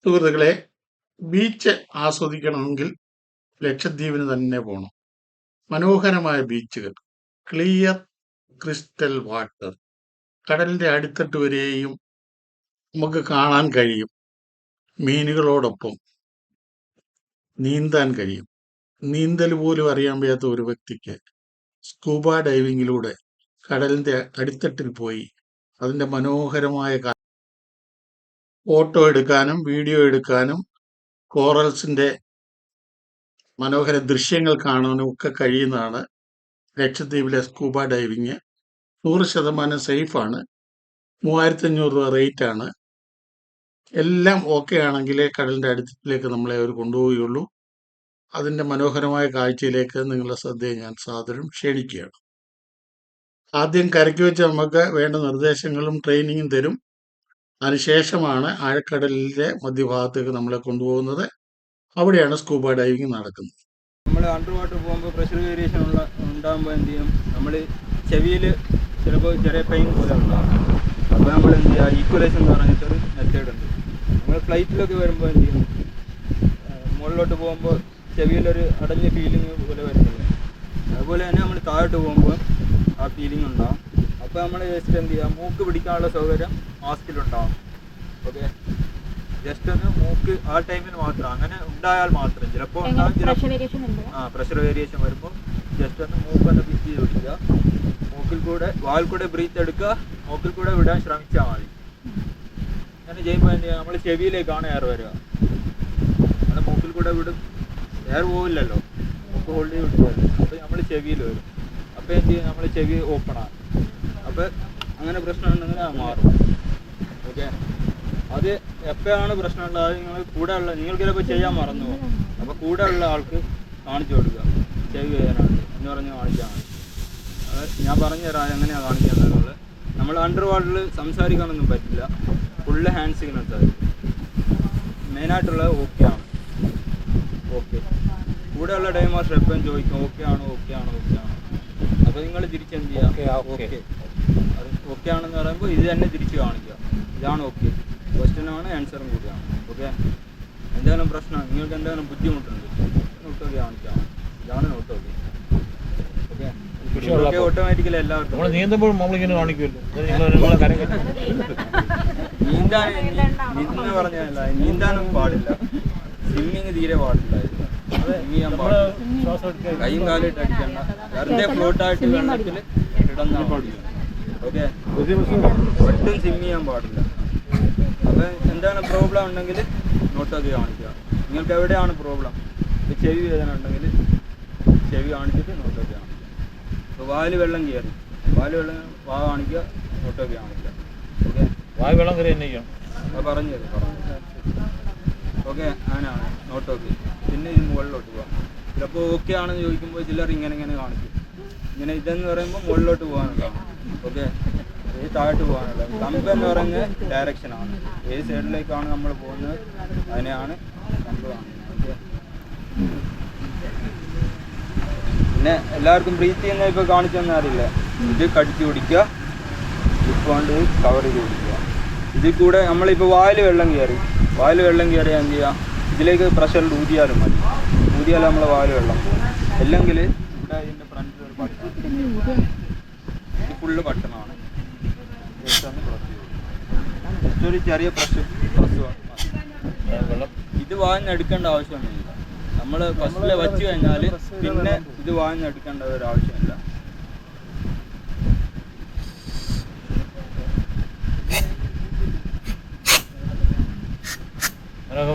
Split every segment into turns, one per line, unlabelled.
സുഹൃത്തുക്കളെ, ബീച്ച് ആസ്വദിക്കണമെങ്കിൽ ലക്ഷദ്വീപിന് തന്നെ പോകണം. മനോഹരമായ ബീച്ചുകൾ, ക്ലിയർ ക്രിസ്റ്റൽ വാട്ടർ, കടലിന്റെ അടിത്തട്ട് വരെയും നമുക്ക് കാണാൻ കഴിയും. മീനുകളോടൊപ്പം നീന്താൻ കഴിയും. നീന്തൽ പോലും അറിയാൻ വയ്യാത്ത ഒരു വ്യക്തിക്ക് സ്കൂബ ഡൈവിങ്ങിലൂടെ കടലിന്റെ അടിത്തട്ടിൽ പോയി അതിന്റെ മനോഹരമായ ഫോട്ടോ എടുക്കാനും വീഡിയോ എടുക്കാനും കോറൽസിന്റെ മനോഹര ദൃശ്യങ്ങൾ കാണാനും ഒക്കെ കഴിയുന്നതാണ് ലക്ഷദ്വീപിലെ സ്കൂബ ഡൈവിങ്. 100% സേഫാണ്. 3500 രൂപ റേറ്റ് ആണ്. എല്ലാം ഓക്കെ ആണെങ്കിലേ കടലിന്റെ അടുത്തിലേക്ക് നമ്മളെ അവർ കൊണ്ടുപോവുകയുള്ളൂ. അതിന്റെ മനോഹരമായ കാഴ്ചയിലേക്ക് നിങ്ങളുടെ ശ്രദ്ധയെ ഞാൻ സാദരം ക്ഷണിക്കുകയാണ്. ആദ്യം കരയ്ക്ക് വെച്ച് നമുക്ക് വേണ്ട നിർദ്ദേശങ്ങളും ട്രെയിനിങ്ങും തരും. അതിനുശേഷമാണ് ആഴക്കടലിലെ മധ്യഭാഗത്തേക്ക് നമ്മളെ കൊണ്ടുപോകുന്നത്. അവിടെയാണ് സ്കൂബ ഡൈവിങ് നടക്കുന്നത്.
നമ്മൾ അണ്ടർ വാട്ടർ പോകുമ്പോൾ പ്രഷർ വേരിയേഷൻ ഉണ്ടാകുമ്പോൾ എന്ത് ചെയ്യും, നമ്മൾ ചെവിയിൽ ചിലപ്പോൾ ചെറിയ പെയിൻ പോലെ ഉണ്ടാകും. അപ്പോൾ നമ്മൾ എന്ത് ചെയ്യുക, ഈക്വലൈസ് എന്ന് പറഞ്ഞിട്ടൊരു മെത്തേഡ് ഉണ്ട്. നമ്മൾ ഫ്ലൈറ്റിലൊക്കെ വരുമ്പോൾ എന്ത് ചെയ്യും, മുകളിലോട്ട് പോകുമ്പോൾ ചെവിയിലൊരു അടഞ്ഞ ഫീലിംഗ് പോലെ വരുന്നില്ല. അതുപോലെ തന്നെ നമ്മൾ താഴോട്ട് പോകുമ്പോൾ ആ ഫീലിംഗ് ഉണ്ടാകും. അപ്പോൾ നമ്മൾ ജസ്റ്റ് എന്ത് ചെയ്യുക, മൂക്ക് പിടിക്കാനുള്ള സൗകര്യം മാസ്കിലുണ്ടാവും. ഓക്കെ, ജസ്റ്റ് ഒന്ന് മൂക്ക് ആ ടൈമിൽ മാത്രം, അങ്ങനെ ഉണ്ടായാൽ മാത്രം. ചിലപ്പോൾ പ്രഷർ വേരിയേഷൻ വരുമ്പോൾ ജസ്റ്റ് ഒന്ന് മൂക്കൊന്ന് പിച്ച് ചെയ്ത് പിടിക്കുക. മൂക്കിൽ കൂടെ വാൽ കൂടെ ബ്രീത്ത് എടുക്കുക, മൂക്കിൽ കൂടെ വിടാൻ ശ്രമിച്ചാൽ മതി. അങ്ങനെ ചെയ്യുമ്പോൾ എന്ത് ചെയ്യുക, നമ്മൾ ചെവിയിലേക്കാണ് എയർ വരിക. നമ്മൾ മൂക്കിൽ കൂടെ വിടും, എയർ പോവില്ലല്ലോ, മൂക്ക് ഹോൾഡ് ചെയ്ത് വിടുമല്ലോ. അപ്പോൾ നമ്മൾ ചെവിയിൽ വരും. അപ്പോൾ എന്ത് ചെയ്യും, നമ്മൾ ചെവി ഓപ്പണാണ്. അപ്പോൾ അങ്ങനെ പ്രശ്നം ഉണ്ടെങ്കിൽ അത് മാറും. ഓക്കെ, അത് എപ്പോഴാണ് പ്രശ്നമുള്ളത്, അത് നിങ്ങൾ കൂടെ ഉള്ള, നിങ്ങൾ ചിലപ്പോൾ ചെയ്യാൻ മറന്നു പോകും. അപ്പോൾ കൂടെ ഉള്ള ആൾക്ക് കാണിച്ചു കൊടുക്കുക, ചെവി വേദനയുണ്ട് എന്ന് പറഞ്ഞ് കാണിച്ചാൽ മതി. ഞാൻ പറഞ്ഞു തരാം എങ്ങനെയാണ് കാണിക്കുന്നത്. നമ്മൾ അണ്ടർ വാട്ടറിൽ സംസാരിക്കാനൊന്നും പറ്റില്ല, ഫുള്ള് ഹാൻഡ് സിഗ്നൽസ് ആയിരിക്കും. മെയിനായിട്ടുള്ളത് ഓക്കെ ആണ്. ഓക്കെ, കൂടെയുള്ള ടൈം മാസ്റ്റർ എപ്പോഴും ചോദിക്കും ഓക്കെ ആണോ, ഓക്കെ ആണോ, ഓക്കെ ആണോ. അപ്പോൾ നിങ്ങൾ തിരിച്ചെന്ത് ചെയ്യുക, ഓക്കെ, അത് ഓക്കെ ആണെന്ന് പറയുമ്പോൾ ഇത് തന്നെ തിരിച്ച് കാണിക്കുക, ഇതാണ് ഓക്കെ. ക്വസ്റ്റ്യനാണ്, ആൻസറും കൂടിയാണ്. ഓക്കെ, എന്തെങ്കിലും പ്രശ്നം, നിങ്ങൾക്ക് എന്തെങ്കിലും ബുദ്ധിമുട്ടുണ്ട്, നോട്ടോക്കെ കാണിച്ചാൽ മതി. ഇതാണ് നോട്ടോക്കെ. ഓക്കെ, ഓട്ടോമാറ്റിക്കലി എല്ലാവർക്കും
നീന്തുമ്പോൾ നമ്മളിങ്ങനെ കാണിക്കുമല്ലോ.
നീന്താൻ നീന്തുന്ന പറഞ്ഞല്ല, നീന്താനും പാടില്ല, സ്വിമ്മിങ് തീരെ പാടില്ലായിരുന്നു. ചെയ്യാൻ പാടില്ല, കൈയും കാലിട്ട് അടിക്കണ്ട, വെറുതെ ഫ്ലോട്ടായിട്ട് വെള്ളത്തിൽ കിടന്നാൽ പാടില്ല. ഓക്കെ, ഒട്ടും സ്വിം ചെയ്യാൻ പാടില്ല. അപ്പോൾ എന്താണ് പ്രോബ്ലം ഉണ്ടെങ്കിൽ നോട്ടൊക്കെ കാണിക്കുക. നിങ്ങൾക്ക് എവിടെയാണ് പ്രോബ്ലം, ഇപ്പോൾ ചെവി വേദന ഉണ്ടെങ്കിൽ ചെവി കാണിച്ചിട്ട് നോട്ടൊക്കെ കാണിക്കുക. ഇപ്പോൾ വാല് വെള്ളം കയറി, വാ കാണിക്കുക, നോട്ടൊക്കെ കാണിക്കുക. ഓക്കെ,
വായു വെള്ളം കയറി തന്നെ ചെയ്യണം.
അത് പറഞ്ഞു. ഓക്കെ, അങ്ങനെയാണ് നോട്ടൊക്കെ. പിന്നെ ഇത് മുകളിലോട്ട് പോകാം. ചിലപ്പോൾ ഓക്കെ ആണെന്ന് ചോദിക്കുമ്പോൾ ചിലർ ഇങ്ങനെ കാണിക്കും. ഇങ്ങനെ ഇതെന്ന് പറയുമ്പോൾ മുകളിലോട്ട് പോകാനുള്ളതാണ്. ഓക്കെ, ഈ താഴോട്ട് പോകാനുള്ളത്. കമ്പ് എന്ന് പറയുന്നത് ഡയറക്ഷനാണ്, ഏത് സൈഡിലേക്കാണ് നമ്മൾ പോകുന്നത് അതിനെയാണ് കമ്പ് കാണുന്നത്. ഓക്കെ, പിന്നെ എല്ലാവർക്കും ബ്രീത്ത് ചെയ്യുന്നത് ഇപ്പോൾ കാണിച്ചു തന്നാൽ അറിയില്ല. ഇത് കടിച്ചു പിടിക്കുക, ഇപ്പോണ്ട് കവർ ചെയ്ത് പിടിക്കുക. ഇതിൽ കൂടെ നമ്മളിപ്പോൾ വായിൽ വെള്ളം കയറിയാൽ എന്ത് ചെയ്യുക, ഇതിലേക്ക് പ്രഷറിൽ ഊതിയാലും മതി. ഊതിയാലും നമ്മളെ വായിൽ വെള്ളം പോകും. അല്ലെങ്കിൽ ഇവിടെ ഇതിൻ്റെ ഫ്രണ്ടിൽ ഒരു ബട്ടൺ, ഇത് ഫുള്ള് ബട്ടണാണ്. ജസ്റ്റ് ഒരു ചെറിയ പ്രസ് വെള്ളം. ഇത് വാങ്ങിയെടുക്കേണ്ട ആവശ്യമൊന്നുമില്ല. നമ്മൾ ഫസ്റ്റിൽ വച്ച് കഴിഞ്ഞാൽ പിന്നെ ഇത് വാങ്ങിയെടുക്കേണ്ട ഒരു ആവശ്യമില്ല.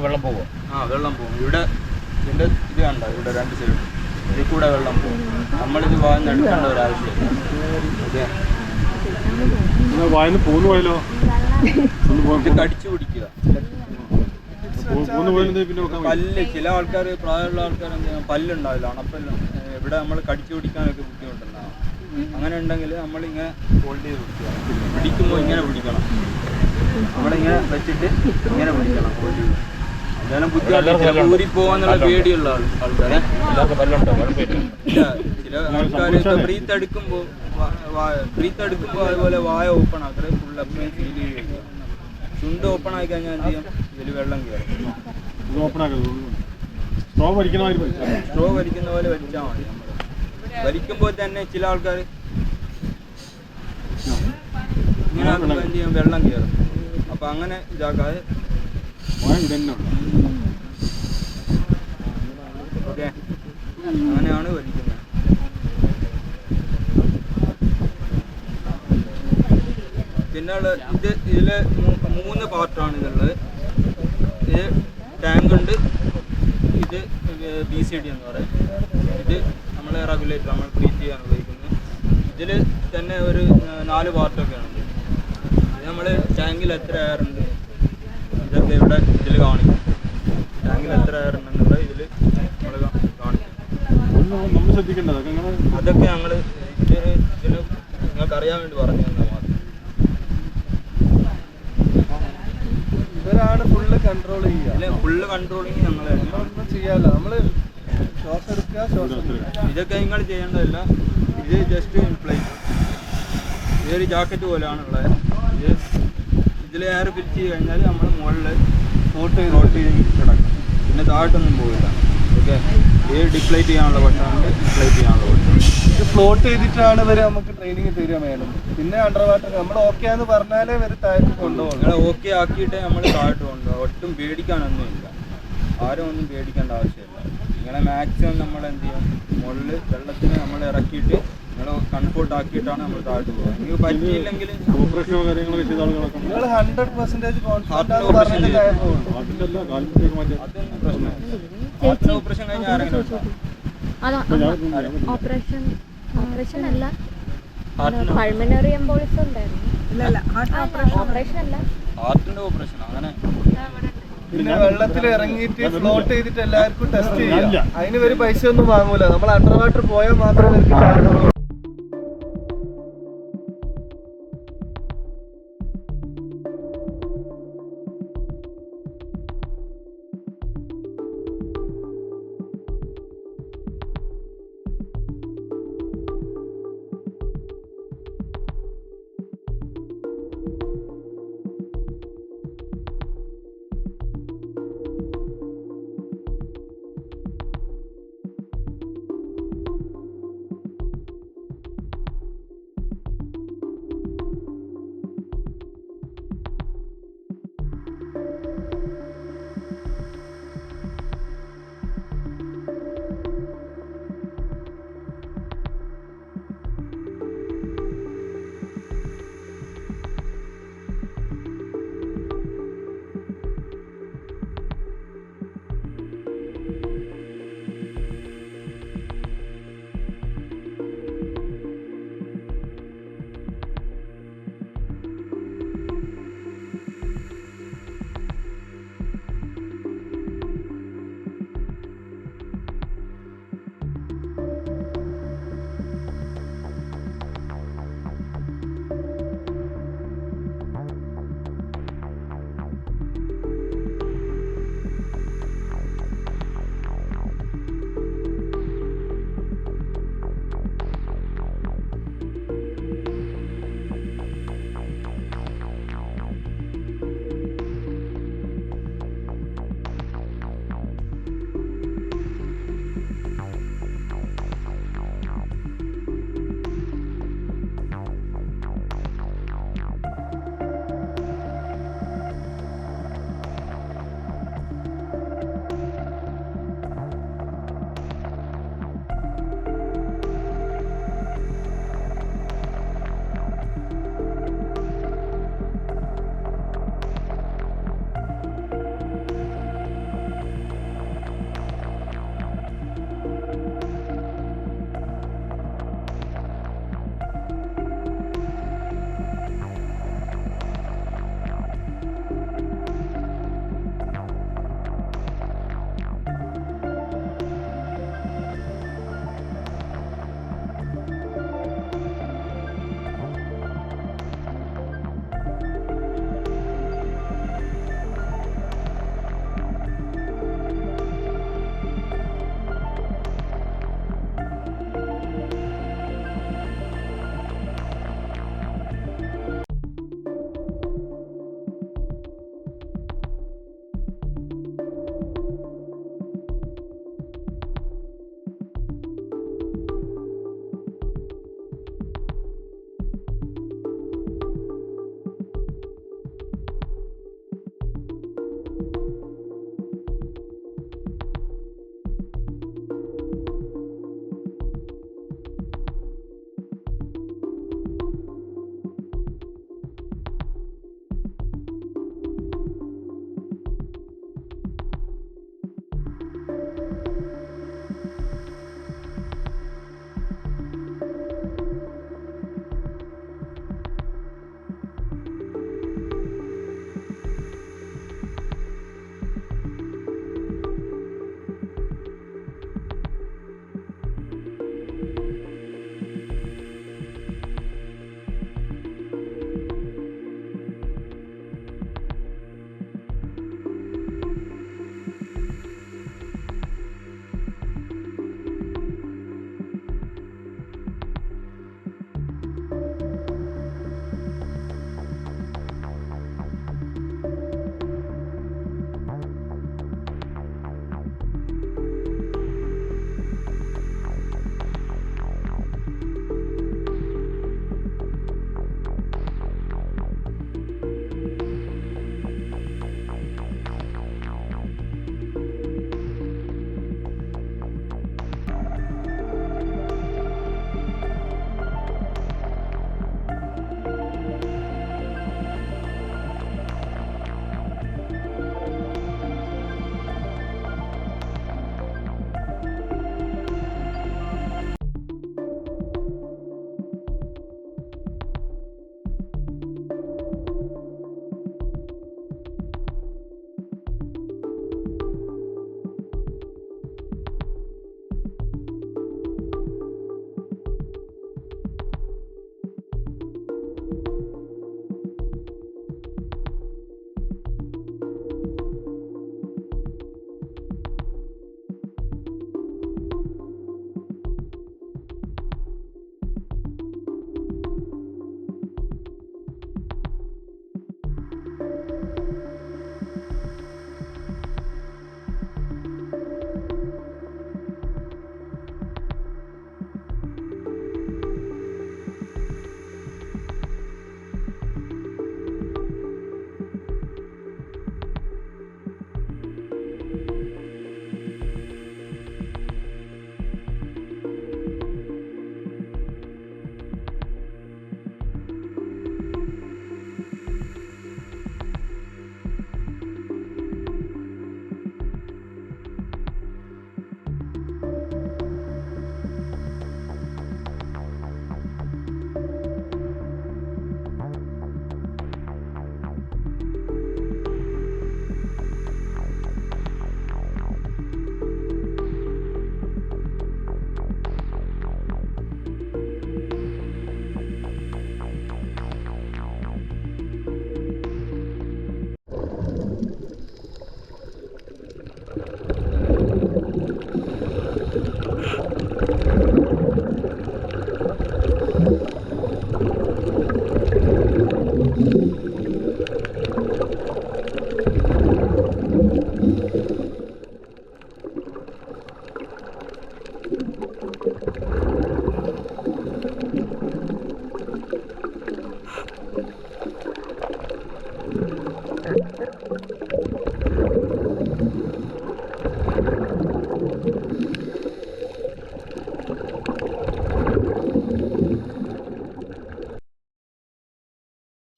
വെള്ളം പോകും.
വെള്ളം പോകും. ഇവിടെ ഇതിൻ്റെ ഇത് കണ്ട, ഇവിടെ രണ്ട് സൈഡ് ഇതിൽ കൂടെ വെള്ളം പോകും. നമ്മളിത് വാങ്ങിയെടുക്കേണ്ട ഒരു ആവശ്യമില്ല. ഓക്കെ,
വായന പോന്നു പോയാലോ,
ഇത് കടിച്ചു പിടിക്കുക. പല്ല്, ചില ആൾക്കാർ, പ്രായമുള്ള ആൾക്കാർ എന്ത് ചെയ്യണം, പല്ലുണ്ടാവില്ല, അണപ്പല്ല. ഇവിടെ നമ്മൾ കടിച്ചു പിടിക്കാനൊക്കെ ബുദ്ധിമുട്ടുണ്ടാകും. അങ്ങനെ ഉണ്ടെങ്കിൽ നമ്മളിങ്ങനെ ഹോൾഡ് ചെയ്ത് പിടിക്കുമ്പോൾ ഇങ്ങനെ പിടിക്കണം. നമ്മളിങ്ങനെ വെച്ചിട്ട് ഇങ്ങനെ പിടിക്കണം, ഹോൾഡ് ചെയ്ത്. എന്തായാലും ബുദ്ധിമുട്ട് ഊരിപ്പോവാന്നുള്ള പേടിയുള്ള ആൾക്കാരെ. ചില ആൾക്കാർ ബ്രീത്ത് എടുക്കുമ്പോൾ അതുപോലെ വായ ഓപ്പൺ ആക്കണേ, ഫുൾ എപ്പോഴും ഫീൽ ചെയ്യുക. ചുണ്ട് ഓപ്പൺ ആയി കഴിഞ്ഞാൽ എന്ത് ചെയ്യും, ഇതിൽ വെള്ളം കയറും. സ്ട്രോ വലിക്കുന്ന പോലെ വലിച്ചാൽ മതി. നമ്മൾ വലിക്കുമ്പോൾ തന്നെ ചില ആൾക്കാർ ഇങ്ങനെ ആക്കുമ്പോൾ എന്ത് ചെയ്യും, വെള്ളം കയറും. അപ്പം അങ്ങനെ ഇതാക്കാതെ ഓക്കെ, അങ്ങനെയാണ് വലിക്കുന്നത്. പിന്നെ ഇതിൽ 3 പാർട്ടാണ് ഇതുള്ളത്. ഇത് ടാങ്ക് ഉണ്ട്, ഇത് BCD എന്ന് പറയും, ഇത് നമ്മൾ റെഗുലേറ്റർ നമ്മൾ ക്ലീൻ ചെയ്യാൻ ഉപയോഗിക്കുന്നത്. ഇതിൽ തന്നെ ഒരു 4 പാർട്ടൊക്കെയാണ്. ഇത് നമ്മൾ ടാങ്കിൽ എത്ര എയർ ഉണ്ട് ഇതൊക്കെ ഇവിടെ ഇതിൽ കാണിക്കും. ടാങ്കിൽ എത്ര എയർ ഉണ്ടെന്നുള്ളത് ഇതിൽ നമ്മൾ കാണിക്കും. അതൊക്കെ ഞങ്ങൾ ഇതിന് നിങ്ങൾക്ക് അറിയാൻ വേണ്ടി പറഞ്ഞു തന്നാൽ മാത്രം.
ഇവരാണ് ഫുള്ള് കൺട്രോൾ ചെയ്യുക.
ഇതിൽ ഫുള്ള് കൺട്രോളിങ് ഞങ്ങൾ
ചെയ്യാമല്ലോ. നമ്മൾ ശ്വാസം എടുക്കുക, ശ്വാസം എടുക്കുക,
ഇതൊക്കെ നിങ്ങൾ ചെയ്യേണ്ടതല്ല. ഇത് ജസ്റ്റ് ഇൻഫ്ലേറ്റ്, ഇതൊരു ജാക്കറ്റ് പോലെയാണുള്ളത്. ഇതിൽ എയർ ഫിറ്റ് ചെയ്ത് കഴിഞ്ഞാൽ നമ്മൾ മുകളിൽ ഫ്ലോട്ട് ചെയ്ത് കിടക്കും. പിന്നെ താഴോട്ടൊന്നും പോകില്ല. ഓക്കെ, ഇത് ഡിപ്ലൈറ്റ് ചെയ്യാനുള്ള ബട്ടണുണ്ട്, ഡിപ്ലൈറ്റ് ചെയ്യാനുള്ള ബട്ടൺ.
ഇത് ഫ്ലോട്ട് ചെയ്തിട്ടാണ് ഇവർ നമുക്ക് ട്രെയിനിങ് തരിക മേലും. പിന്നെ അണ്ടർ വാട്ടർ നമ്മൾ ഓക്കെ എന്ന് പറഞ്ഞാലേ ഇവർ താഴത്ത് കൊണ്ടുപോകും.
നിങ്ങൾ ഓക്കെ ആക്കിയിട്ടേ നമ്മൾ താഴോട്ട് കൊണ്ടുപോകും. ഒട്ടും പേടിക്കാനൊന്നുമില്ല, ആരും ഒന്നും പേടിക്കേണ്ട ആവശ്യമില്ല. നിങ്ങളെ മാക്സിമം നമ്മൾ എന്ത് ചെയ്യും, മുകളിൽ വെള്ളത്തിന് നമ്മൾ ഇറക്കിയിട്ട് നിങ്ങൾ കംഫോർട്ട് ആക്കിയിട്ടാണ് നമ്മൾ താഴോട്ട് പോകുക. നിങ്ങൾക്ക് പറ്റിയില്ലെങ്കിൽ
നിങ്ങൾ 100%
ഹാർട്ടിൻ്റെ ഓപ്പറേഷൻ കഴിഞ്ഞാൽ ആരെങ്കിലും
ഓപ്പറേഷൻ അല്ല, പൾമനറി എംബോളിസം ഉണ്ടായിരുന്നു. ഓപ്പറേഷൻ അല്ല,
ഹാർട്ടിൻ്റെ ഓപ്പറേഷൻ അങ്ങനെ.
പിന്നെ വെള്ളത്തിൽ ഇറങ്ങിയിട്ട് ഫ്ലോട്ട് ചെയ്തിട്ട് എല്ലാവർക്കും ടെസ്റ്റ് ചെയ്യാം. അതിന് ഇവർ പൈസ ഒന്നും വാങ്ങൂല. നമ്മൾ അണ്ടർ വാട്ടർ പോയാൽ മാത്രമേ ഇവർക്ക് ചാർജ് ഉള്ളൂ.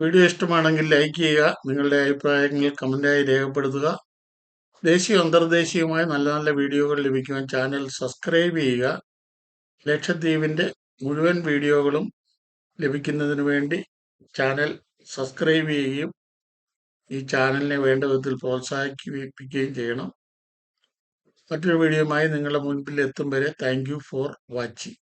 വീഡിയോ ഇഷ്ടമാണെങ്കിൽ ലൈക്ക് ചെയ്യുക. നിങ്ങളുടെ അഭിപ്രായങ്ങൾ കമൻ്റായി രേഖപ്പെടുത്തുക. ദേശീയ അന്തർദേശീയമായ നല്ല നല്ല വീഡിയോകൾ ലഭിക്കുവാൻ ചാനൽ സബ്സ്ക്രൈബ് ചെയ്യുക. ലക്ഷദ്വീപിൻ്റെ മുഴുവൻ വീഡിയോകളും ലഭിക്കുന്നതിന് വേണ്ടി ചാനൽ സബ്സ്ക്രൈബ് ചെയ്യുകയും ഈ ചാനലിനെ വേണ്ട വിധത്തിൽ പ്രോത്സാഹിപ്പിക്കുകയും ചെയ്യണം. മറ്റൊരു വീഡിയോയുമായി നിങ്ങളുടെ മുൻപിൽ എത്തും വരെ താങ്ക് യു ഫോർ വാച്ചിങ്.